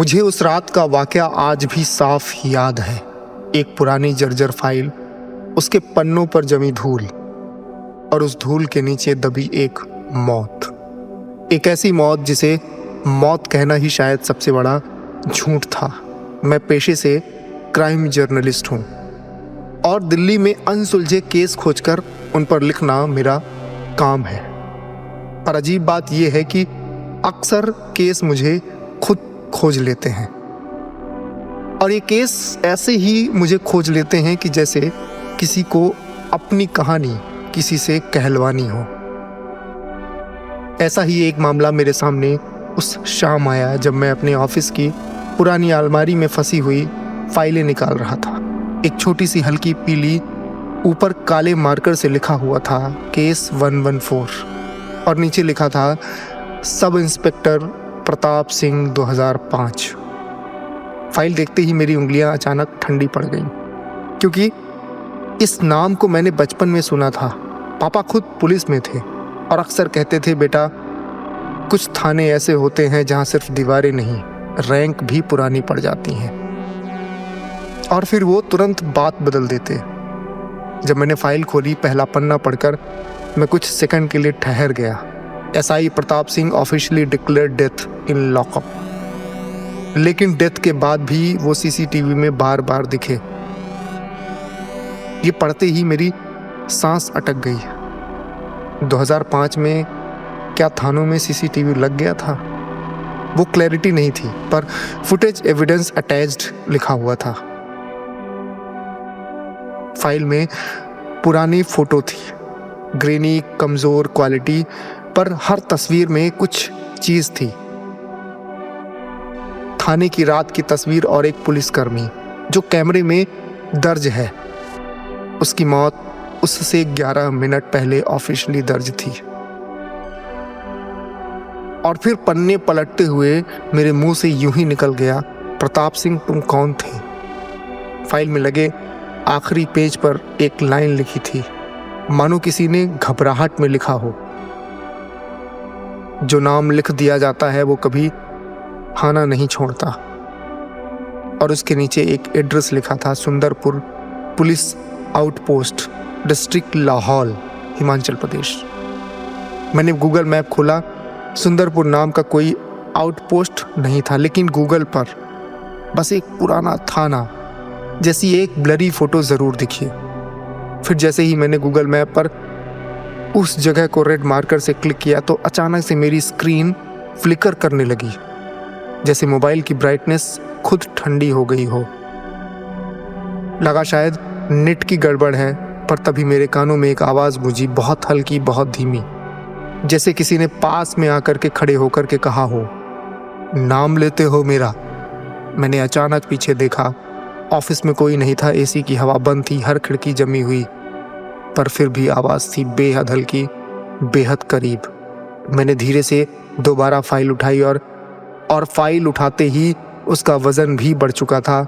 मुझे उस रात का वाकया आज भी साफ याद है। एक पुरानी जर्जर फाइल, उसके पन्नों पर जमी धूल और उस धूल के नीचे दबी एक मौत। एक ऐसी मौत जिसे मौत कहना ही शायद सबसे बड़ा झूठ था। मैं पेशे से क्राइम जर्नलिस्ट हूँ और दिल्ली में अनसुलझे केस खोजकर उन पर लिखना मेरा काम है। पर अजीब बात यह है कि अक्सर केस मुझे खुद खोज लेते हैं और ये केस ऐसे ही मुझे खोज लेते हैं कि जैसे किसी को अपनी कहानी किसी से कहलवानी हो। ऐसा ही एक मामला मेरे सामने उस शाम आया जब मैं अपने ऑफिस की पुरानी अलमारी में फंसी हुई फाइलें निकाल रहा था। एक छोटी सी हल्की पीली, ऊपर काले मार्कर से लिखा हुआ था केस 114 और नीचे लिखा था sub inspector Pratap Singh 2005। File देखते ही मेरी उंगलियां अचानक ठंडी पड़ गईं, क्योंकि इस नाम को मैंने बचपन में सुना था। पापा खुद पुलिस में थे और अक्सर कहते थे, बेटा कुछ थाने ऐसे होते हैं जहां सिर्फ दीवारें नहीं, रैंक भी पुरानी पड़ जाती हैं। और फिर वो तुरंत बात बदल देते। जब मैंने फाइल खोली, पहला पन्ना पढ़कर मैं कुछ सेकंड के लिए ठहर गया। SI Pratap Singh officially declared death in lockup. लेकिन डेथ के बाद भी वो सीसीटीवी में बार बार दिखे। ये पढ़ते ही मेरी सांस अटक गई। 2005 में क्या थानों में सीसीटीवी लग गया था? वो क्लैरिटी नहीं थी, पर फुटेज एविडेंस अटैच्ड लिखा हुआ था। फाइल में पुरानी फोटो थी, ग्रेनी, कमजोर क्वालिटी, पर हर तस्वीर में कुछ चीज थी। थाने की रात की तस्वीर और एक पुलिसकर्मी जो कैमरे में दर्ज है। उसकी मौत उससे 11 मिनट पहले ऑफिशियली दर्ज थी। और फिर पन्ने पलटते हुए मेरे मुंह से यूं ही निकल गया, प्रताप सिंह तुम कौन थे? फाइल में लगे आखिरी पेज पर एक लाइन लिखी थी, मानो किसी ने घबराहट में लिखा हो। जो नाम लिख दिया जाता है वो कभी खाना नहीं छोड़ता। और उसके नीचे एक एड्रेस लिखा था, Sundarpur police outpost, district Lahaul, Himachal Pradesh. मैंने गूगल मैप खोला। सुंदरपुर नाम का कोई आउटपोस्ट नहीं था, लेकिन गूगल पर बस एक पुराना थाना जैसी एक ब्लरी फोटो जरूर दिखी। फिर जैसे ही मैंने गूगल मैप पर उस जगह को रेड मार्कर से क्लिक किया तो अचानक से मेरी स्क्रीन फ्लिकर करने लगी, जैसे मोबाइल की ब्राइटनेस खुद ठंडी हो गई हो। लगा शायद नेट की गड़बड़ है, पर तभी मेरे कानों में एक आवाज़ गूंजी, बहुत हल्की, बहुत धीमी, जैसे किसी ने पास में आकर के खड़े होकर के कहा हो, नाम लेते हो मेरा? मैंने अचानक पीछे देखा। ऑफिस में कोई नहीं था, एसी की हवा बंद थी, हर खिड़की जमी हुई, पर फिर भी आवाज़ थी बेहद हल्की, बेहद करीब। मैंने धीरे से दोबारा फाइल उठाई और फाइल उठाते ही उसका वज़न भी बढ़ चुका था।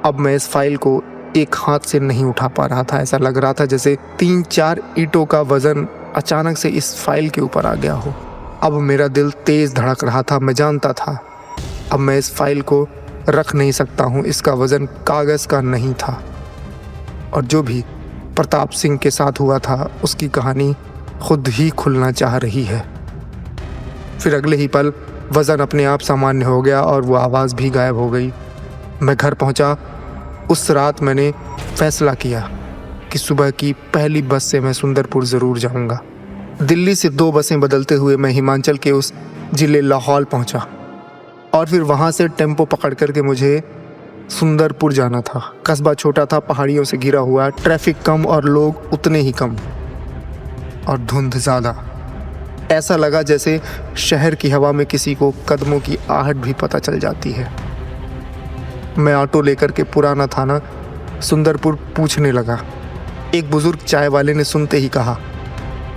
अब मैं इस फाइल को एक हाथ से नहीं उठा पा रहा था। ऐसा लग रहा था जैसे 3-4 ईंटों का वज़न अचानक से इस फाइल के ऊपर आ गया हो। अब मेरा दिल तेज़ धड़क रहा था। मैं जानता था अब मैं इस फाइल को रख नहीं सकता हूँ। इसका वज़न कागज़ का नहीं था और जो भी प्रताप सिंह के साथ हुआ था उसकी कहानी खुद ही खुलना चाह रही है। फिर अगले ही पल वज़न अपने आप सामान्य हो गया और वो आवाज़ भी गायब हो गई। मैं घर पहुंचा। उस रात मैंने फैसला किया कि सुबह की पहली बस से मैं सुंदरपुर ज़रूर जाऊंगा। दिल्ली से 2 बसें बदलते हुए मैं हिमाचल के उस ज़िले लाहौल पहुंचा और फिर वहां से टेम्पो पकड़ करके मुझे सुंदरपुर जाना था। कस्बा छोटा था, पहाड़ियों से घिरा हुआ, ट्रैफिक कम और लोग उतने ही कम, और धुंध ज़्यादा। ऐसा लगा जैसे शहर की हवा में किसी को कदमों की आहट भी पता चल जाती है। मैं ऑटो लेकर के पुराना थाना सुंदरपुर पूछने लगा। एक बुजुर्ग चाय वाले ने सुनते ही कहा,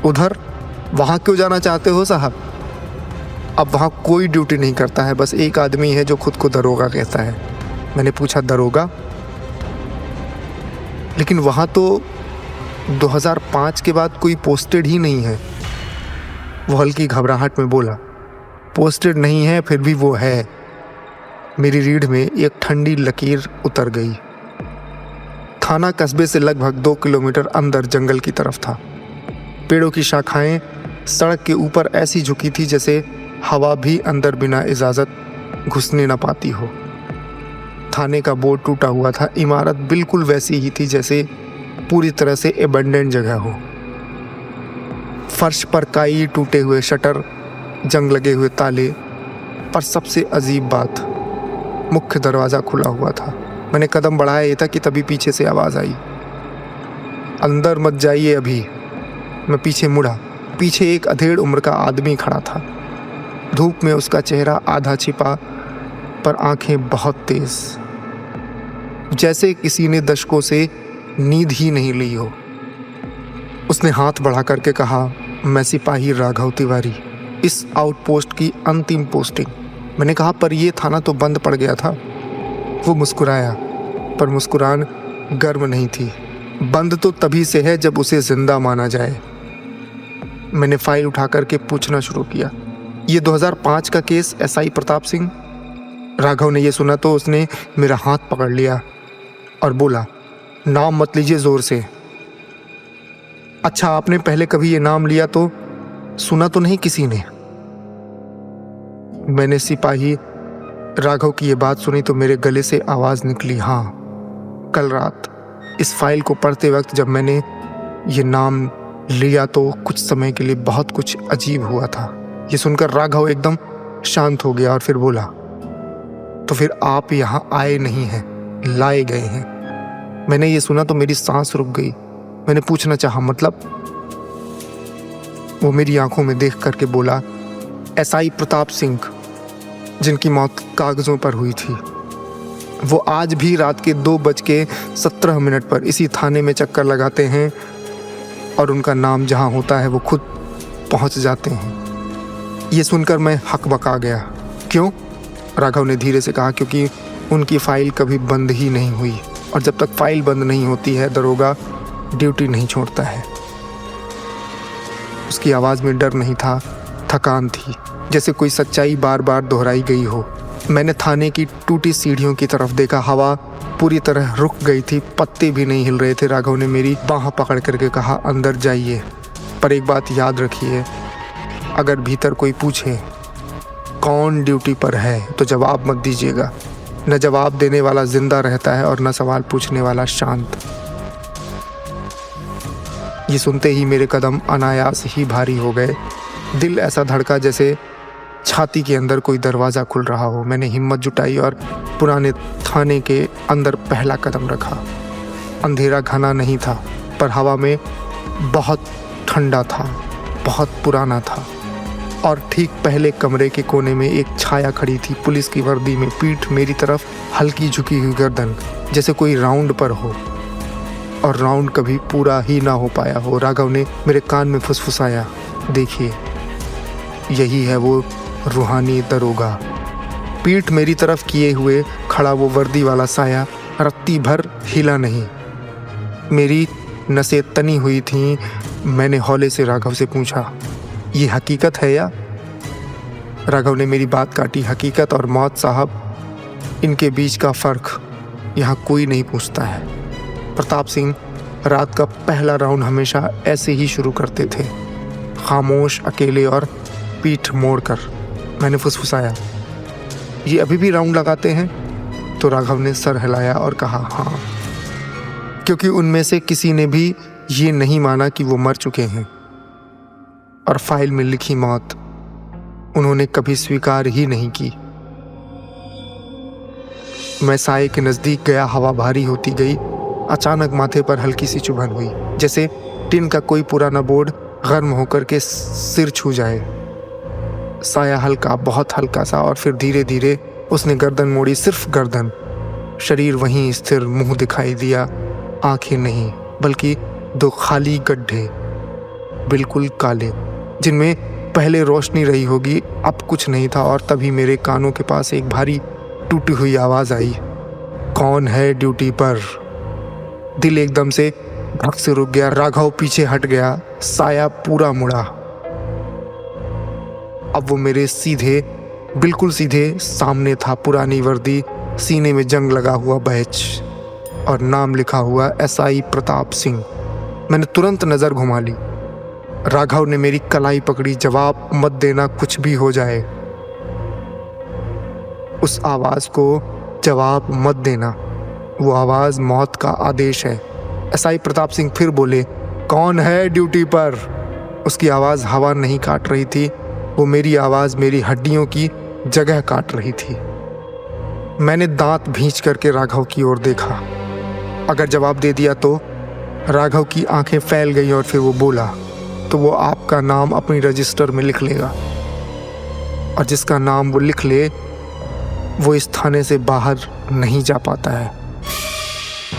उधर? वहाँ क्यों जाना चाहते हो साहब? अब वहाँ कोई ड्यूटी नहीं करता है, बस एक आदमी है जो खुद को दरोगा कहता है। मैंने पूछा, दरोगा? लेकिन वहाँ तो 2005 के बाद कोई पोस्टेड ही नहीं है। वो हल्की घबराहट में बोला, पोस्टेड नहीं है, फिर भी वो है। मेरी रीढ़ में एक ठंडी लकीर उतर गई। थाना कस्बे से लगभग 2 किलोमीटर अंदर जंगल की तरफ था। पेड़ों की शाखाएं सड़क के ऊपर ऐसी झुकी थी जैसे हवा भी अंदर बिना इजाज़त घुसने न पाती हो। थाने का बोर्ड टूटा हुआ था। इमारत बिल्कुल वैसी ही थी जैसे पूरी तरह से एबंडेंट जगह हो। फर्श पर काई टूटे हुए शटर, जंग लगे हुए ताले, पर सबसे अजीब बात, मुख्य दरवाज़ा खुला हुआ था। मैंने कदम बढ़ाया ये था कि तभी पीछे से आवाज़ आई, अंदर मत जाइए अभी। मैं पीछे मुड़ा। पीछे एक अधेड़ उम्र का आदमी खड़ा था। धूप में उसका चेहरा आधा छिपा, पर आंखें बहुत तेज, जैसे किसी ने दशकों से नींद ही नहीं ली हो। उसने हाथ बढ़ा करके कहा, मैं सिपाही राघव तिवारी, इस आउटपोस्ट की अंतिम पोस्टिंग। मैंने कहा, पर यह थाना तो बंद पड़ गया था। वो मुस्कुराया, पर मुस्कुरान गर्म नहीं थी। बंद तो तभी से है जब उसे जिंदा माना जाए। मैंने फाइल उठा करके पूछना शुरू किया, ये 2005 का केस एसआई प्रताप सिंह? राघव ने यह सुना तो उसने मेरा हाथ पकड़ लिया और बोला, नाम मत लीजिए जोर से। अच्छा, आपने पहले कभी ये नाम लिया तो सुना तो नहीं किसी ने? मैंने सिपाही राघव की ये बात सुनी तो मेरे गले से आवाज़ निकली, हाँ, कल रात इस फाइल को पढ़ते वक्त जब मैंने ये नाम लिया तो कुछ समय के लिए बहुत कुछ अजीब हुआ था। ये सुनकर राघव एकदम शांत हो गया और फिर बोला, तो फिर आप यहाँ आए नहीं हैं, लाए गए हैं। मैंने ये सुना तो मेरी सांस रुक गई। मैंने पूछना चाहा, मतलब? वो मेरी आंखों में देख करके बोला, एसआई प्रताप सिंह, जिनकी मौत कागजों पर हुई थी, वो आज भी रात के 2:17 पर इसी थाने में चक्कर लगाते हैं और उनका नाम जहाँ होता है वो खुद पहुँच जाते हैं। ये सुनकर मैं हकबका गया। क्यों? राघव ने धीरे से कहा, क्योंकि उनकी फाइल कभी बंद ही नहीं हुई, और जब तक फाइल बंद नहीं होती है दरोगा ड्यूटी नहीं छोड़ता है। उसकी आवाज़ में डर नहीं था, थकान थी, जैसे कोई सच्चाई बार बार दोहराई गई हो। मैंने थाने की टूटी सीढ़ियों की तरफ देखा। हवा पूरी तरह रुक गई थी, पत्ते भी नहीं हिल रहे थे। राघव ने मेरी बाँह पकड़ करके कहा, अंदर जाइए, पर एक बात याद रखिए, अगर भीतर कोई पूछे कौन ड्यूटी पर है तो जवाब मत दीजिएगा। न जवाब देने वाला जिंदा रहता है और न सवाल पूछने वाला शांत। ये सुनते ही मेरे कदम अनायास ही भारी हो गए। दिल ऐसा धड़का जैसे छाती के अंदर कोई दरवाज़ा खुल रहा हो। मैंने हिम्मत जुटाई और पुराने थाने के अंदर पहला कदम रखा। अंधेरा घना नहीं था, पर हवा में बहुत ठंडा था, बहुत पुराना था। और ठीक पहले कमरे के कोने में एक छाया खड़ी थी, पुलिस की वर्दी में, पीठ मेरी तरफ, हल्की झुकी हुई गर्दन, जैसे कोई राउंड पर हो, और राउंड कभी पूरा ही ना हो पाया हो। राघव ने मेरे कान में फुसफुसाया, देखिए, यही है वो रूहानी दरोगा। पीठ मेरी तरफ किए हुए खड़ा वो वर्दी वाला साया रत्ती भर हिला नहीं। मेरी नसें तनी हुई थीं। मैंने हौले से राघव से पूछा, ये हकीकत है या? राघव ने मेरी बात काटी, हकीकत और मौत साहब, इनके बीच का फ़र्क यहाँ कोई नहीं पूछता है। प्रताप सिंह रात का पहला राउंड हमेशा ऐसे ही शुरू करते थे, खामोश, अकेले और पीठ मोड़कर। मैंने फुसफुसाया, ये अभी भी राउंड लगाते हैं? तो राघव ने सर हिलाया और कहा, हाँ, क्योंकि उनमें से किसी ने भी ये नहीं माना कि वो मर चुके हैं, और फाइल में लिखी मौत उन्होंने कभी स्वीकार ही नहीं की। मैं साये के नज़दीक गया। हवा भारी होती गई। अचानक माथे पर हल्की सी चुभन हुई, जैसे टिन का कोई पुराना बोर्ड गर्म होकर के सिर छू जाए। साया हल्का, बहुत हल्का सा, और फिर धीरे धीरे उसने गर्दन मोड़ी, सिर्फ गर्दन। शरीर वहीं स्थिर, मुंह दिखाई दिया, आंखें नहीं, बल्कि 2 खाली गड्ढे, बिल्कुल काले, जिनमें पहले रोशनी रही होगी, अब कुछ नहीं था। और तभी मेरे कानों के पास एक भारी टूटी हुई आवाज़ आई, कौन है ड्यूटी पर? दिल एकदम से धक से रुक गया। राघव पीछे हट गया, साया पूरा मुड़ा। अब वो मेरे सीधे बिल्कुल सीधे सामने था पुरानी वर्दी, सीने में जंग लगा हुआ बैच और नाम लिखा हुआ एसआई प्रताप सिंह। मैंने तुरंत नज़र घुमा ली। राघव ने मेरी कलाई पकड़ी, जवाब मत देना, कुछ भी हो जाए। उस आवाज़ को जवाब मत देना, वो आवाज़ मौत का आदेश है। एसआई प्रताप सिंह फिर बोले, कौन है ड्यूटी पर? उसकी आवाज़ हवा नहीं काट रही थी, वो मेरी आवाज़ मेरी हड्डियों की जगह काट रही थी। मैंने दांत भींच करके राघव की ओर देखा। अगर जवाब दे दिया तो? राघव की आंखें फैल गईं और फिर वो बोला, तो वो आपका नाम अपनी रजिस्टर में लिख लेगा, और जिसका नाम वो लिख ले वो इस थाने से बाहर नहीं जा पाता है,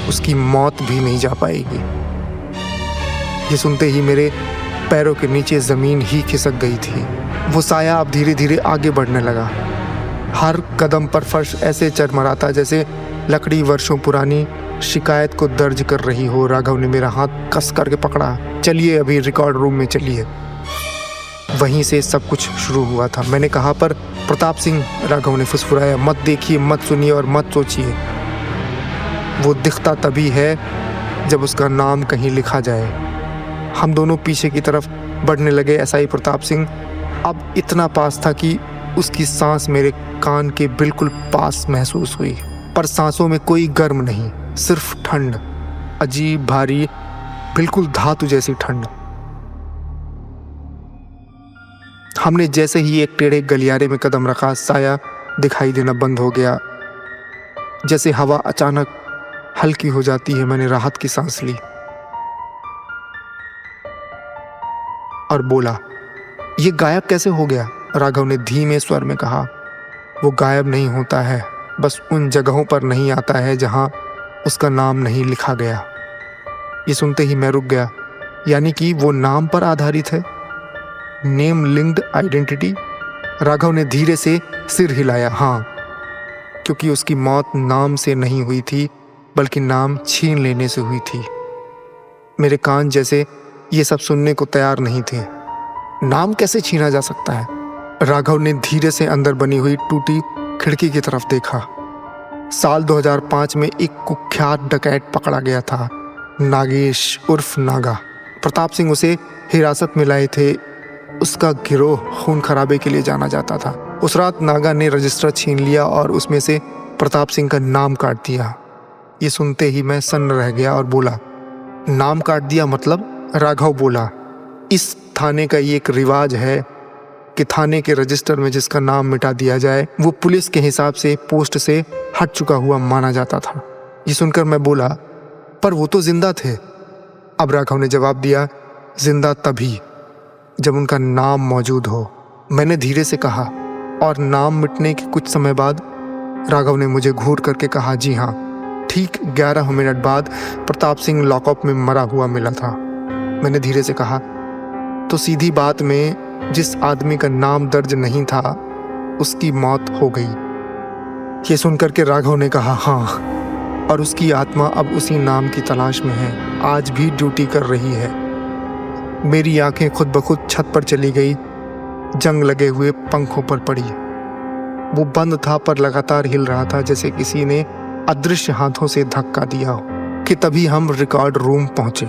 उसकी मौत भी नहीं जा पाएगी। ये सुनते ही मेरे पैरों के नीचे ज़मीन ही खिसक गई थी। वो साया अब धीरे धीरे आगे बढ़ने लगा। हर कदम पर फर्श ऐसे चरमराता जैसे लकड़ी वर्षों पुरानी शिकायत को दर्ज कर रही हो। राघव ने मेरा हाथ कस करके पकड़ा। चलिए अभी रिकॉर्ड रूम में चलिए। वहीं से सब कुछ शुरू हुआ था। मैंने कहा, पर प्रताप सिंह, राघव ने फुसफुराया, मत देखिए, मत सुनिए और मत सोचिए। वो दिखता तभी है जब उसका नाम कहीं लिखा जाए। हम दोनों पीछे की तरफ बढ़ने लगे। एसआई प्रताप सिंह अब इतना पास था कि उसकी सांस मेरे कान के बिल्कुल पास महसूस हुई, पर सांसों में कोई गर्म नहीं, सिर्फ ठंड, अजीब भारी, बिल्कुल धातु जैसी ठंड। हमने जैसे ही एक टेढ़े गलियारे में कदम रखा, साया दिखाई देना बंद हो गया। जैसे हवा अचानक हल्की हो जाती है, मैंने राहत की सांस ली और बोला, ये गायब कैसे हो गया? राघव ने धीमे स्वर में कहा, वो गायब नहीं होता है, बस उन जगहों पर नहीं आता है जहां उसका नाम नहीं लिखा गया। ये सुनते ही मैं रुक गया। यानी कि वो नाम पर आधारित है, नेम लिंक्ड आइडेंटिटी। राघव ने धीरे से सिर हिलाया। हाँ, क्योंकि उसकी मौत नाम से नहीं हुई थी, बल्कि नाम छीन लेने से हुई थी। मेरे कान जैसे ये सब सुनने को तैयार नहीं थे। नाम कैसे छीना जा सकता है? राघव ने धीरे से अंदर बनी हुई टूटी खिड़की की तरफ देखा। साल 2005 में एक कुख्यात डकैत पकड़ा गया था, नागेश उर्फ नागा। प्रताप सिंह उसे हिरासत में लाए थे। उसका गिरोह खून खराबे के लिए जाना जाता था। उस रात नागा ने रजिस्टर छीन लिया और उसमें से प्रताप सिंह का नाम काट दिया। ये सुनते ही मैं सन्न रह गया और बोला, नाम काट दिया मतलब? राघव बोला, इस थाने का ये एक रिवाज है कि थाने के रजिस्टर में जिसका नाम मिटा दिया जाए वो पुलिस के हिसाब से पोस्ट से हट चुका हुआ माना जाता था। ये सुनकर मैं बोला, पर वो तो जिंदा थे। अब राघव ने जवाब दिया, जिंदा तभी जब उनका नाम मौजूद हो। मैंने धीरे से कहा, और नाम मिटने के कुछ समय बाद? राघव ने मुझे घूर करके कहा, जी हाँ, ठीक 11 मिनट बाद प्रताप सिंह लॉकअप में मरा हुआ मिला था। मैंने धीरे से कहा, तो सीधी बात में जिस आदमी का नाम दर्ज नहीं था उसकी मौत हो गई। ये सुनकर के राघव ने कहा, हाँ, और उसकी आत्मा अब उसी नाम की तलाश में है, आज भी ड्यूटी कर रही है। मेरी आंखें खुद ब खुद छत पर चली गई, जंग लगे हुए पंखों पर पड़ी। वो बंद था पर लगातार हिल रहा था, जैसे किसी ने अदृश्य हाथों से धक्का दिया हो। कि तभी हम रिकॉर्ड रूम पहुंचे।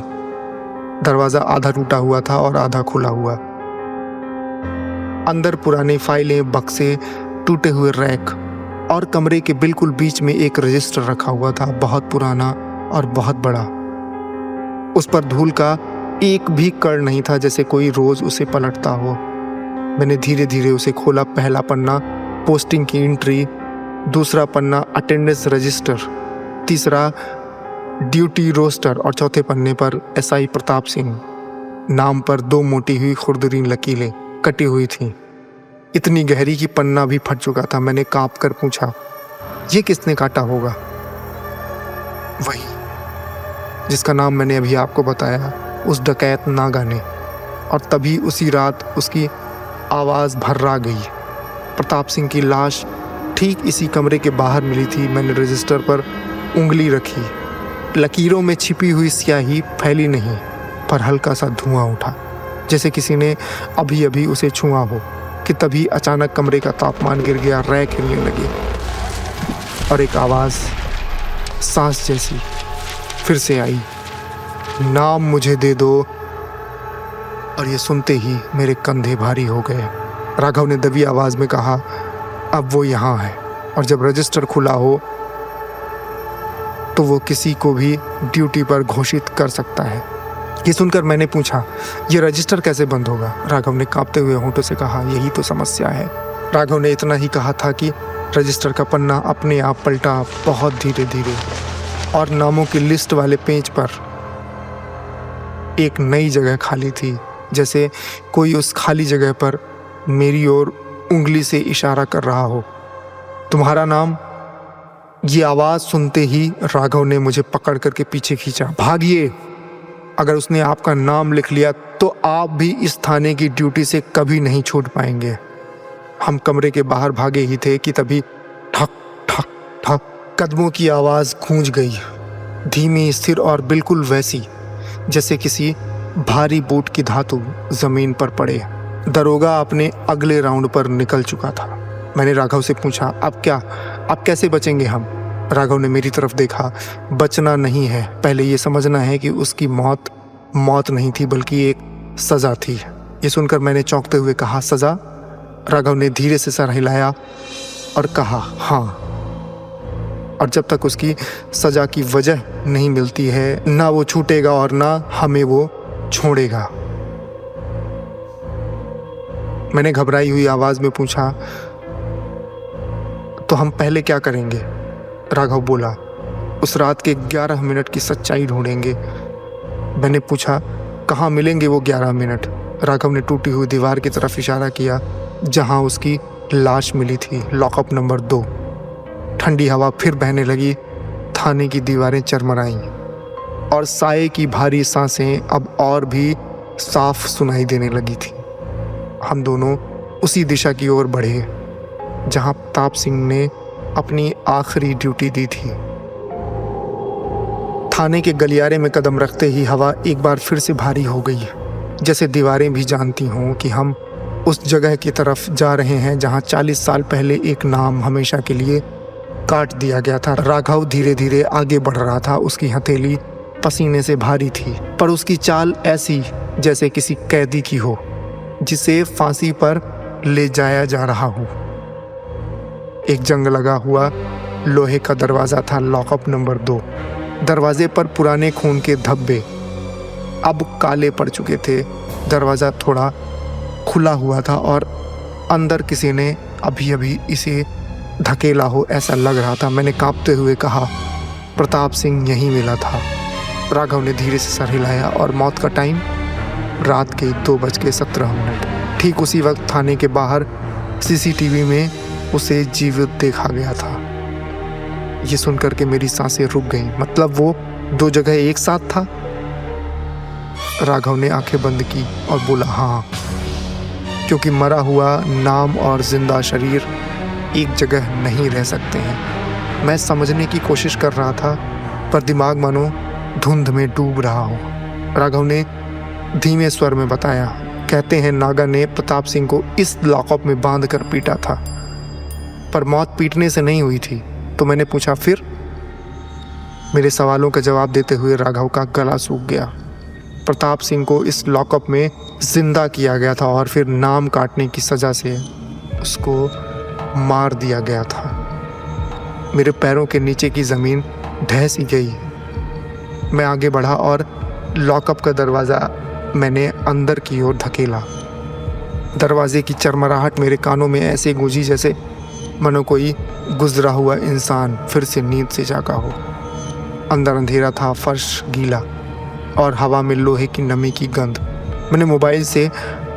दरवाजा आधा टूटा हुआ था और आधा खुला हुआ। अंदर पुरानी फाइलें, बक्से, टूटे हुए रैक और कमरे के बिल्कुल बीच में एक रजिस्टर रखा हुआ था, बहुत पुराना और बहुत बड़ा। उस पर धूल का एक भी कण नहीं था, जैसे कोई रोज उसे पलटता हो। मैंने धीरे धीरे उसे खोला। पहला पन्ना पोस्टिंग की एंट्री, दूसरा पन्ना अटेंडेंस रजिस्टर, तीसरा ड्यूटी रोस्टर और चौथे पन्ने पर एसआई प्रताप सिंह नाम पर 2 मोटी हुई खुरदरीन लकीरें कटी हुई थीं, इतनी गहरी कि पन्ना भी फट चुका था। मैंने कांप कर पूछा, ये किसने काटा होगा? वही जिसका नाम मैंने अभी आपको बताया, उस डकैत नागा ने। और तभी उसी रात उसकी आवाज़ भर्रा गई। प्रताप सिंह की लाश ठीक इसी कमरे के बाहर मिली थी। मैंने रजिस्टर पर उंगली रखी। लकीरों में छिपी हुई स्याही फैली नहीं, पर हल्का सा धुआं उठा, जैसे किसी ने अभी अभी उसे छुआ हो। कि तभी अचानक कमरे का तापमान गिर गया, रैक हिलने लगी और एक आवाज़ सांस जैसी फिर से आई, नाम मुझे दे दो। और ये सुनते ही मेरे कंधे भारी हो गए। राघव ने दबी आवाज़ में कहा, अब वो यहाँ है और जब रजिस्टर खुला हो तो वो किसी को भी ड्यूटी पर घोषित कर सकता है। ये सुनकर मैंने पूछा, ये रजिस्टर कैसे बंद होगा? राघव ने कांपते हुए होंठों से कहा, यही तो समस्या है। राघव ने इतना ही कहा था कि रजिस्टर का पन्ना अपने आप पलटा, बहुत धीरे धीरे, और नामों की लिस्ट वाले पेज पर एक नई जगह खाली थी, जैसे कोई उस खाली जगह पर मेरी ओर उंगली से इशारा कर रहा हो। तुम्हारा नाम? ये आवाज़ सुनते ही राघव ने मुझे पकड़ करके पीछे खींचा। भागिए, अगर उसने आपका नाम लिख लिया तो आप भी इस थाने की ड्यूटी से कभी नहीं छूट पाएंगे। हम कमरे के बाहर भागे ही थे कि तभी ठक ठक ठक कदमों की आवाज़ गूंज गई, धीमी, स्थिर और बिल्कुल वैसी जैसे किसी भारी बूट की धातु जमीन पर पड़े। दरोगा अपने अगले राउंड पर निकल चुका था। मैंने राघव से पूछा, अब क्या, अब कैसे बचेंगे हम? राघव ने मेरी तरफ देखा। बचना नहीं है, पहले ये समझना है कि उसकी मौत मौत नहीं थी बल्कि एक सज़ा थी। ये सुनकर मैंने चौंकते हुए कहा, सज़ा? राघव ने धीरे से सर हिलाया और कहा, हाँ। और जब तक उसकी सज़ा की वजह नहीं मिलती है, ना वो छूटेगा और ना हमें वो छोड़ेगा। मैंने घबराई हुई आवाज़ में पूछा, तो हम पहले क्या करेंगे? राघव बोला, उस रात के 11 मिनट की सच्चाई ढूंढेंगे। मैंने पूछा, कहाँ मिलेंगे वो 11 मिनट? राघव ने टूटी हुई दीवार की तरफ इशारा किया जहाँ उसकी लाश मिली थी, लॉकअप नंबर 2। ठंडी हवा फिर बहने लगी, थाने की दीवारें चरमराईं और साये की भारी सांसें अब और भी साफ सुनाई देने लगी थी। हम दोनों उसी दिशा की ओर बढ़े जहाँ प्रताप सिंह ने अपनी आखिरी ड्यूटी दी थी। थाने के गलियारे में कदम रखते ही हवा एक बार फिर से भारी हो गई, जैसे दीवारें भी जानती हों कि हम उस जगह की तरफ जा रहे हैं जहाँ 40 साल पहले एक नाम हमेशा के लिए काट दिया गया था। राघव धीरे धीरे आगे बढ़ रहा था। उसकी हथेली पसीने से भारी थी, पर उसकी चाल ऐसी जैसे किसी कैदी की हो जिसे फांसी पर ले जाया जा रहा हो। एक जंग लगा हुआ लोहे का दरवाज़ा था, लॉकअप नंबर 2। दरवाजे पर पुराने खून के धब्बे अब काले पड़ चुके थे। दरवाज़ा थोड़ा खुला हुआ था और अंदर किसी ने अभी अभी इसे धकेला हो ऐसा लग रहा था। मैंने कांपते हुए कहा, प्रताप सिंह यहीं मिला था। राघव ने धीरे से सर हिलाया और मौत का टाइम रात के 2:17। ठीक उसी वक्त थाने के बाहर सीसीटीवी में उसे जीवित देखा गया था। ये सुनकर के मेरी सांसें रुक गईं। मतलब वो 2 जगह एक साथ था? राघव ने आंखें बंद की और बोला, हाँ, क्योंकि मरा हुआ नाम और जिंदा शरीर एक जगह नहीं रह सकते हैं। मैं समझने की कोशिश कर रहा था पर दिमाग मानो धुंध में डूब रहा हो। राघव ने धीमे स्वर में बताया, कहते हैं नागा ने प्रताप सिंह को इस लॉकअप में बांध कर पीटा था, पर मौत पीटने से नहीं हुई थी। तो मैंने पूछा, फिर? मेरे सवालों का जवाब देते हुए राघव का गला सूख गया। प्रताप सिंह को इस लॉकअप में जिंदा किया गया था और फिर नाम काटने की सज़ा से उसको मार दिया गया था। मेरे पैरों के नीचे की ज़मीन ढह सी गई। मैं आगे बढ़ा और लॉकअप का दरवाज़ा मैंने अंदर की ओर धकेला। दरवाजे की चरमराहट मेरे कानों में ऐसे गूंजी जैसे मानो कोई गुजरा हुआ इंसान फिर से नींद से जागा हो। अंदर अंधेरा था, फर्श गीला और हवा में लोहे की नमी की गंध। मैंने मोबाइल से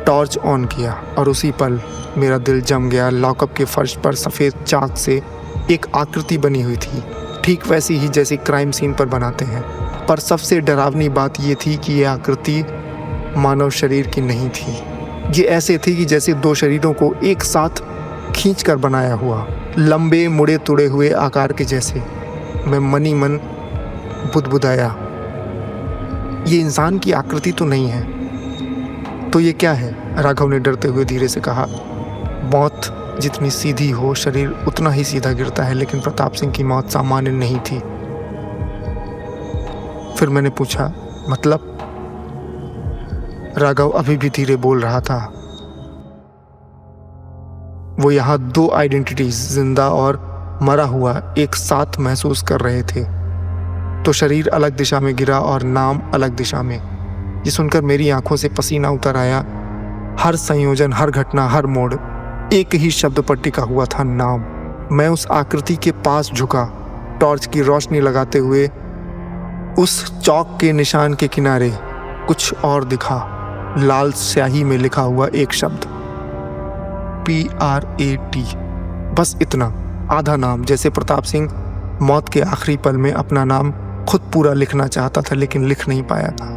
टॉर्च ऑन किया और उसी पल मेरा दिल जम गया। लॉकअप के फर्श पर सफ़ेद चाक से एक आकृति बनी हुई थी, ठीक वैसी ही जैसी क्राइम सीन पर बनाते हैं। पर सबसे डरावनी बात यह थी कि यह आकृति मानव शरीर की नहीं थी। ये ऐसे थी कि जैसे 2 शरीरों को एक साथ खींचकर बनाया हुआ, लंबे मुड़े तुड़े हुए आकार के जैसे। मैं मनी मन बुदबुदाया, ये इंसान की आकृति तो नहीं है। तो ये क्या है? राघव ने डरते हुए धीरे से कहा, मौत जितनी सीधी हो शरीर उतना ही सीधा गिरता है, लेकिन प्रताप सिंह की मौत सामान्य नहीं थी। फिर मैंने पूछा, मतलब? राघव अभी भी धीरे बोल रहा था। वो यहाँ 2 आइडेंटिटीज, जिंदा और मरा हुआ, एक साथ महसूस कर रहे थे। तो शरीर अलग दिशा में गिरा और नाम अलग दिशा में। ये सुनकर मेरी आंखों से पसीना उतर आया। हर संयोजन, हर घटना, हर मोड़ एक ही शब्द पर टिका हुआ था, नाम। मैं उस आकृति के पास झुका, टॉर्च की रोशनी लगाते हुए। उस चौक के निशान के किनारे कुछ और दिखा, लाल स्याही में लिखा हुआ एक शब्द, PRAT। बस इतना, आधा नाम। जैसे प्रताप सिंह मौत के आखिरी पल में अपना नाम खुद पूरा लिखना चाहता था, लेकिन लिख नहीं पाया था।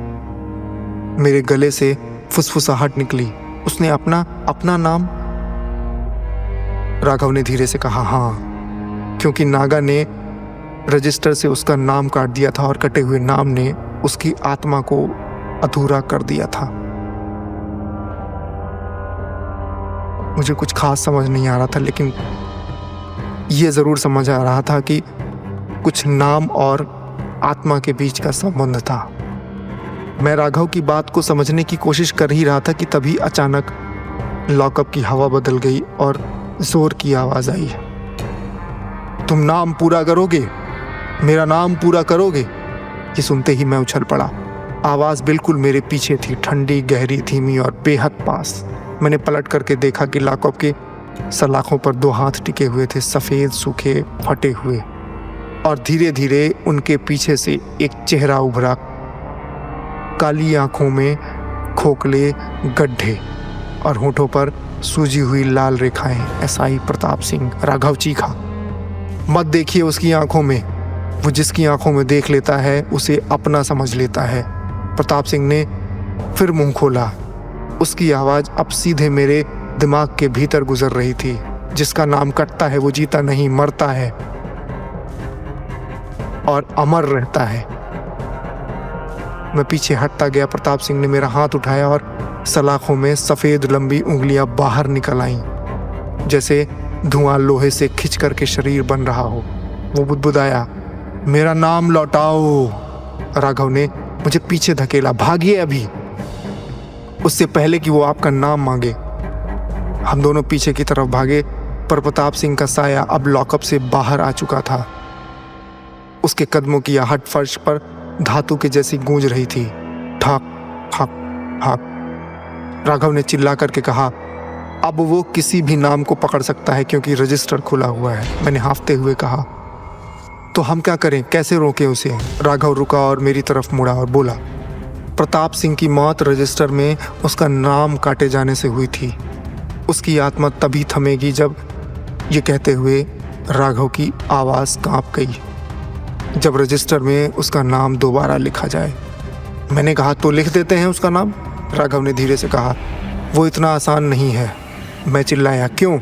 मेरे गले से फुसफुसाहट निकली। उसने अपना नाम? राघव ने धीरे से कहा, हाँ, क्योंकि नागा ने रजिस्टर से उसका नाम काट दिया था और कटे हुए नाम ने उसकी आत्मा को अधूरा कर दिया था। मुझे कुछ खास समझ नहीं आ रहा था, लेकिन यह जरूर समझ आ रहा था कि कुछ नाम और आत्मा के बीच का संबंध था। मैं राघव की बात को समझने की कोशिश कर ही रहा था कि तभी अचानक लॉकअप की हवा बदल गई और जोर की आवाज आई, तुम नाम पूरा करोगे? मेरा नाम पूरा करोगे? ये सुनते ही मैं उछल पड़ा। आवाज बिल्कुल मेरे पीछे थी, ठंडी, गहरी, धीमी और बेहद पास। मैंने पलट करके देखा कि लॉकअप के सलाखों पर 2 हाथ टिके हुए थे, सफेद, सूखे, फटे हुए, और धीरे धीरे उनके पीछे से एक चेहरा उभरा। काली आंखों में खोखले गड्ढे और होठों पर सूजी हुई लाल रेखाएं। एसआई प्रताप सिंह। राघव चीखा, मत देखिए उसकी आंखों में। वो जिसकी आंखों में देख लेता है उसे अपना समझ लेता है। प्रताप सिंह ने फिर मुंह खोला। उसकी आवाज अब सीधे मेरे दिमाग के भीतर गुजर रही थी। जिसका नाम कटता है वो जीता नहीं, मरता है और अमर रहता है। मैं पीछे हटता गया। प्रताप सिंह ने मेरा हाथ उठाया और सलाखों में सफेद लंबी उंगलियां बाहर निकल आईं, जैसे धुआं लोहे से खिंच करके शरीर बन रहा हो। वो बुदबुदाया, मेरा नाम लौटाओ। राघव ने मुझे पीछे धकेला, भागिए अभी, उससे पहले कि वो आपका नाम मांगे। हम दोनों पीछे की तरफ भागे, पर प्रताप सिंह का साया अब लॉकअप से बाहर आ चुका था। उसके कदमों की आहट फर्श पर धातु के जैसी गूंज रही थी। ठक ठक ठक। राघव ने चिल्ला करके कहा, अब वो किसी भी नाम को पकड़ सकता है क्योंकि रजिस्टर खुला हुआ है। मैंने हांफते हुए कहा, तो हम क्या करें, कैसे रोकें उसे? राघव रुका और मेरी तरफ मुड़ा और बोला, प्रताप सिंह की मौत रजिस्टर में उसका नाम काटे जाने से हुई थी। उसकी आत्मा तभी थमेगी जब, ये कहते हुए राघव की आवाज़ कांप गई, जब रजिस्टर में उसका नाम दोबारा लिखा जाए। मैंने कहा, तो लिख देते हैं उसका नाम। राघव ने धीरे से कहा, वो इतना आसान नहीं है। मैं चिल्लाया, क्यों?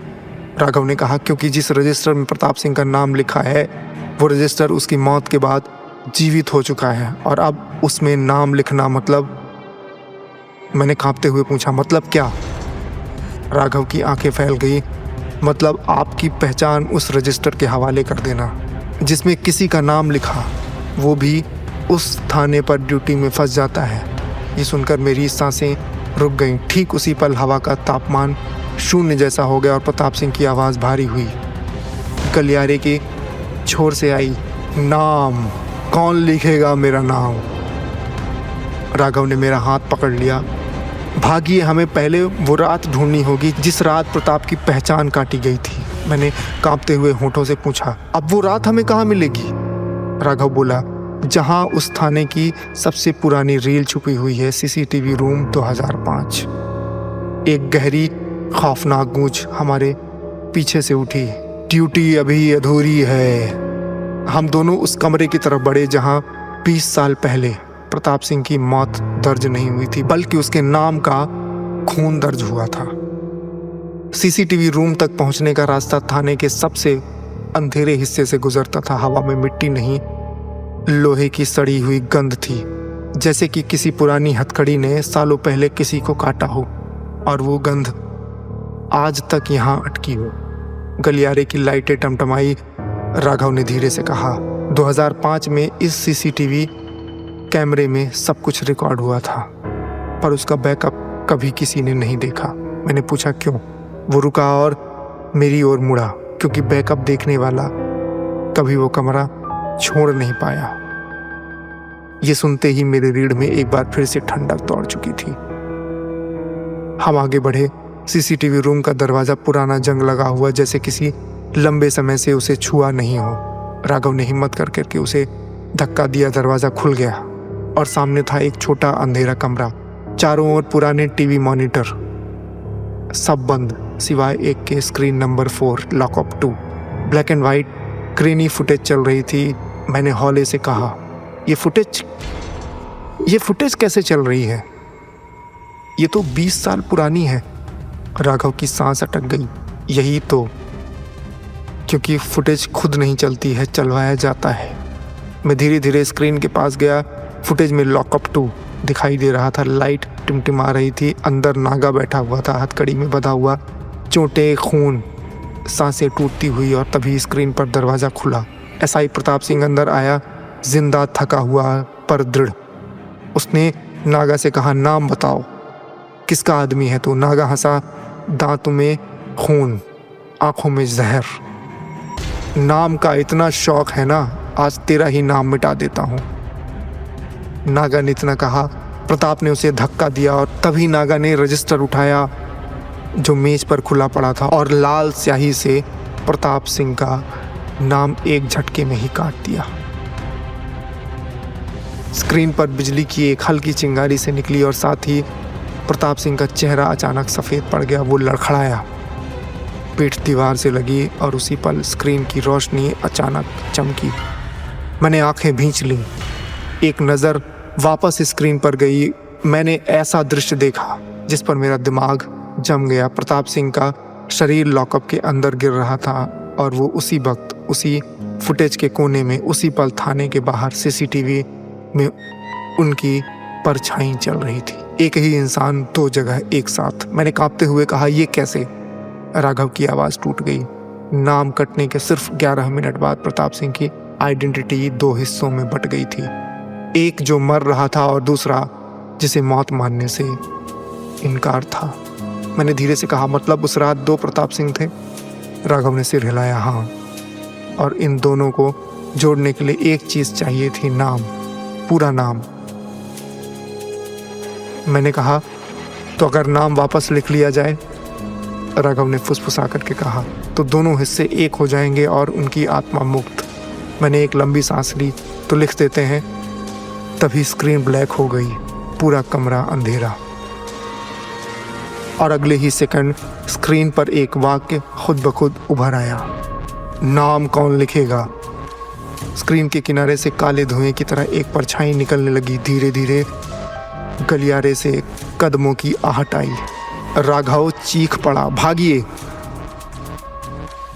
राघव ने कहा, क्योंकि जिस रजिस्टर में प्रताप सिंह का नाम लिखा है वो रजिस्टर उसकी मौत के बाद जीवित हो चुका है, और अब उसमें नाम लिखना मतलब? मैंने कांपते हुए पूछा, मतलब क्या? राघव की आंखें फैल गई, मतलब आपकी पहचान उस रजिस्टर के हवाले कर देना जिसमें किसी का नाम लिखा, वो भी उस थाने पर ड्यूटी में फंस जाता है। ये सुनकर मेरी सांसें रुक गईं। ठीक उसी पल हवा का तापमान शून्य जैसा हो गया और प्रताप सिंह की आवाज़ भारी हुई, गलियारे के छोर से आई, नाम, कौन लिखेगा मेरा नाम? राघव ने मेरा हाथ पकड़ लिया, भागिए, हमें पहले वो रात ढूंढनी होगी जिस रात प्रताप की पहचान काटी गई थी। मैंने कांपते हुए होठों से पूछा, अब वो रात हमें कहाँ मिलेगी? राघव बोला, जहाँ उस थाने की सबसे पुरानी रील छुपी हुई है, CCTV रूम 2005। एक गहरी खौफनाक गूंज हमारे पीछे से उठी, ड्यूटी अभी अधूरी है। हम दोनों उस कमरे की तरफ बढ़े जहाँ 20 साल पहले प्रताप सिंह की मौत दर्ज नहीं हुई थी, बल्कि उसके नाम का खून दर्ज हुआ था। CCTV रूम तक पहुंचने का रास्ता थाने के सबसे अंधेरे हिस्से से गुजरता था। हवा में मिट्टी नहीं, लोहे की सड़ी हुई गंध थी, जैसे कि किसी पुरानी हथकड़ी ने सालों पहले किसी को काटा हो, और वो गंध आज तक यहाँ अटकी हो। गलियारे की लाइटें टमटमाई। राघव ने धीरे से कहा, 2005 में इस सीसीटीवी कैमरे में सब कुछ रिकॉर्ड हुआ था, पर उसका बैकअप कभी किसी ने नहीं देखा। मैंने पूछा क्यों? वो रुका और मेरी ओर मुड़ा। क्योंकि बैकअप देखने वाला कभी वो कमरा छोड़ नहीं पाया। ये सुनते ही मेरे रीढ़ में एक बार फिर से ठंडक दौड़ चुकी थी। हम आगे बढ़े। सीसीटीवी रूम का दरवाजा पुराना जंग लगा हुआ, जैसे किसी लंबे समय से उसे छुआ नहीं हो। राघव ने हिम्मत करके उसे धक्का दिया। दरवाजा खुल गया और सामने था एक छोटा अंधेरा कमरा। चारों ओर पुराने टीवी मॉनिटर, सब बंद सिवाय एक के screen number 4 lockup 2। Black and white granny footage चल रही थी। मैंने हौले से कहा, ये फुटेज कैसे चल रही है? ये तो 20 साल पुरानी है। राघव की सांस अटक गई। यही तो, क्योंकि फुटेज खुद नहीं चलती है, चलवाया जाता है। मैं धीरे धीरे स्क्रीन के पास गया। फुटेज में लॉकअप 2 दिखाई दे रहा था। लाइट टिमटिमा रही थी। अंदर नागा बैठा हुआ था, हथकड़ी में बंधा हुआ, चोटें, खून, सांसें टूटती हुई। और तभी स्क्रीन पर दरवाज़ा खुला। एसआई प्रताप सिंह अंदर आया, जिंदा, थका हुआ पर दृढ़। उसने नागा से कहा, नाम बताओ, किसका आदमी है तू? नागा हंसा, दांतों में खून, आंखों में जहर। नाम का इतना शौक है ना, आज तेरा ही नाम मिटा देता हूँ। नागा ने इतना कहा। प्रताप ने उसे धक्का दिया और तभी नागा ने रजिस्टर उठाया जो मेज पर खुला पड़ा था और लाल स्याही से प्रताप सिंह का नाम एक झटके में ही काट दिया। स्क्रीन पर बिजली की एक हल्की चिंगारी से निकली और साथ ही प्रताप सिंह का चेहरा अचानक सफ़ेद पड़ गया। वो लड़खड़ाया, पीठ दीवार से लगी और उसी पल स्क्रीन की रोशनी अचानक चमकी। मैंने आंखें भींच लीं। एक नज़र वापस स्क्रीन पर गई। मैंने ऐसा दृश्य देखा जिस पर मेरा दिमाग जम गया। प्रताप सिंह का शरीर लॉकअप के अंदर गिर रहा था और वो उसी वक्त, उसी फुटेज के कोने में, उसी पल थाने के बाहर सीसीटीवी में उनकी परछाई चल रही थी। एक ही इंसान दो जगह एक साथ। मैंने कांपते हुए कहा, ये कैसे? राघव की आवाज़ टूट गई। नाम कटने के सिर्फ 11 मिनट बाद प्रताप सिंह की आइडेंटिटी 2 हिस्सों में बट गई थी। एक जो मर रहा था और दूसरा जिसे मौत मानने से इनकार था। मैंने धीरे से कहा, मतलब उस रात 2 प्रताप सिंह थे? राघव ने सिर हिलाया, हाँ। और इन दोनों को जोड़ने के लिए एक चीज़ चाहिए थी, नाम, पूरा नाम। मैंने कहा, तो अगर नाम वापस लिख लिया जाए? राघव ने फुसफुसा करके कहा, तो दोनों हिस्से एक हो जाएंगे और उनकी आत्मा मुक्त। मैंने एक लंबी सांस ली, तो लिख देते हैं। तभी स्क्रीन ब्लैक हो गई, पूरा कमरा अंधेरा और अगले ही सेकंड स्क्रीन पर एक वाक्य खुद ब खुद उभर आया, नाम कौन लिखेगा? स्क्रीन के किनारे से काले धुएं की तरह एक परछाई निकलने लगी। धीरे धीरे गलियारे से कदमों की आहट आई। राघव चीख पड़ा, भागिए,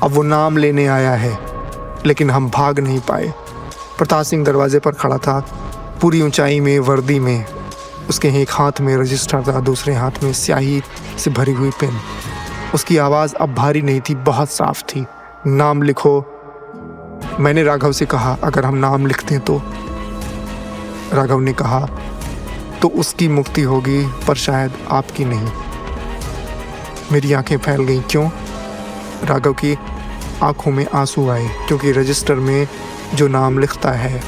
अब वो नाम लेने आया है। लेकिन हम भाग नहीं पाए। प्रताप सिंह दरवाजे पर खड़ा था, पूरी ऊंचाई में, वर्दी में। उसके एक हाथ में रजिस्टर था, दूसरे हाथ में स्याही से भरी हुई पेन। उसकी आवाज़ अब भारी नहीं थी, बहुत साफ थी। नाम लिखो। मैंने राघव से कहा, अगर हम नाम लिखते हैं तो? राघव ने कहा, तो उसकी मुक्ति होगी, पर शायद आपकी नहीं। मेरी आंखें फैल गईं। क्यों? राघव की आंखों में आंसू आए। क्योंकि रजिस्टर में जो नाम लिखता है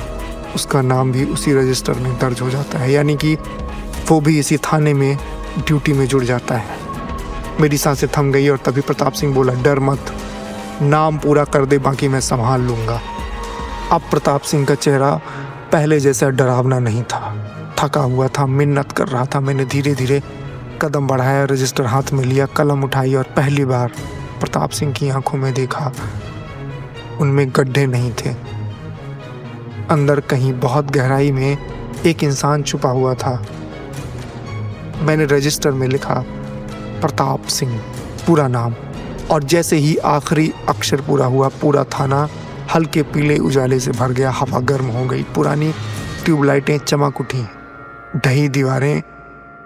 उसका नाम भी उसी रजिस्टर में दर्ज हो जाता है, यानी कि वो भी इसी थाने में ड्यूटी में जुड़ जाता है। मेरी सांसें थम गई और तभी प्रताप सिंह बोला, डर मत, नाम पूरा कर दे, बाकी मैं संभाल लूँगा। अब प्रताप सिंह का चेहरा पहले जैसा डरावना नहीं था, थका हुआ था, मिन्नत कर रहा था। मैंने धीरे धीरे कदम बढ़ाया, रजिस्टर हाथ में लिया, कलम उठाई और पहली बार प्रताप सिंह की आंखों में देखा। उनमें गड्ढे नहीं थे। अंदर कहीं बहुत गहराई में एक इंसान छुपा हुआ था। मैंने रजिस्टर में लिखा, प्रताप सिंह, पूरा नाम। और जैसे ही आखिरी अक्षर पूरा हुआ, पूरा थाना हल्के पीले उजाले से भर गया। हवा गर्म हो गई, पुरानी ट्यूबलाइटें चमक उठी, ढही दीवारें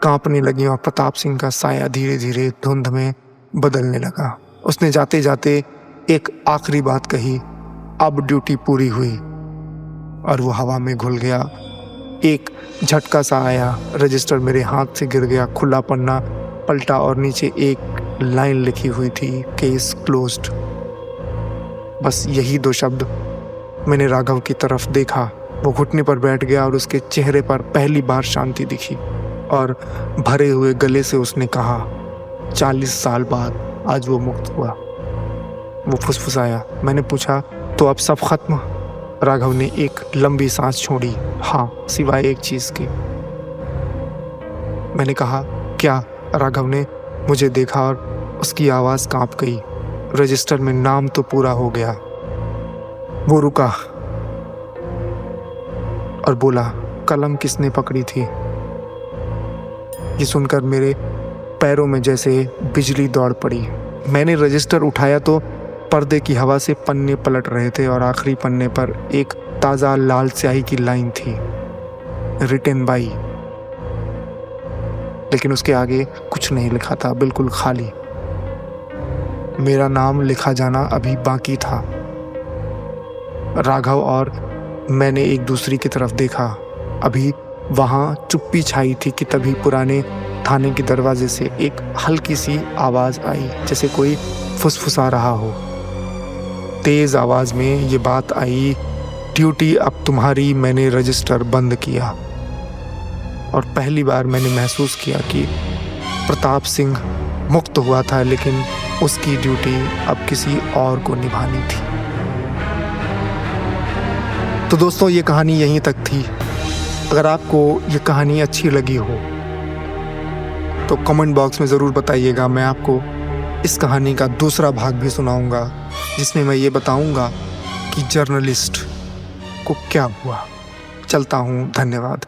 कांपने लगीं और प्रताप सिंह का साया धीरे धीरे धुंध में बदलने लगा। उसने जाते जाते एक आखिरी बात कही, अब ड्यूटी पूरी हुई, और वो हवा में घुल गया। एक झटका सा आया, रजिस्टर मेरे हाथ से गिर गया, खुला पन्ना पलटा और नीचे एक लाइन लिखी हुई थी, केस क्लोज्ड। बस यही 2 शब्द। मैंने राघव की तरफ देखा, वो घुटने पर बैठ गया और उसके चेहरे पर पहली बार शांति दिखी और भरे हुए गले से उसने कहा, 40 साल बाद आज वो मुक्त हुआ। वो फुसफुसाया। मैंने पूछा, तो अब सब खत्म? राघव ने एक लंबी सांस छोड़ी, हाँ, सिवाय एक चीज के। मैंने कहा, क्या? राघव ने मुझे देखा और उसकी आवाज कांप गई। रजिस्टर में नाम तो पूरा हो गया। वो रुका और बोला, कलम किसने पकड़ी थी? ये सुनकर मेरे पैरों में जैसे बिजली दौड़ पड़ी। मैंने रजिस्टर उठाया तो पर्दे की हवा से पन्ने पलट रहे थे और आखिरी पन्ने पर एक ताज़ा लाल स्याही की लाइन थी, रिटन बाई। लेकिन उसके आगे कुछ नहीं लिखा था, बिल्कुल खाली। मेरा नाम लिखा जाना अभी बाकी था। राघव और मैंने एक दूसरे की तरफ देखा। अभी वहाँ चुप्पी छाई थी कि तभी पुराने थाने के दरवाजे से एक हल्की सी आवाज़ आई, जैसे कोई फुसफुसा रहा हो। तेज़ आवाज़ में ये बात आई, ड्यूटी अब तुम्हारी, मैंने रजिस्टर बंद किया। और पहली बार मैंने महसूस किया कि प्रताप सिंह मुक्त हुआ था, लेकिन उसकी ड्यूटी अब किसी और को निभानी थी। तो दोस्तों, ये कहानी यहीं तक थी। अगर आपको ये कहानी अच्छी लगी हो तो कमेंट बॉक्स में ज़रूर बताइएगा। मैं आपको इस कहानी का दूसरा भाग भी सुनाऊंगा, जिसमें मैं ये बताऊंगा कि जर्नलिस्ट को क्या हुआ। चलता हूँ, धन्यवाद।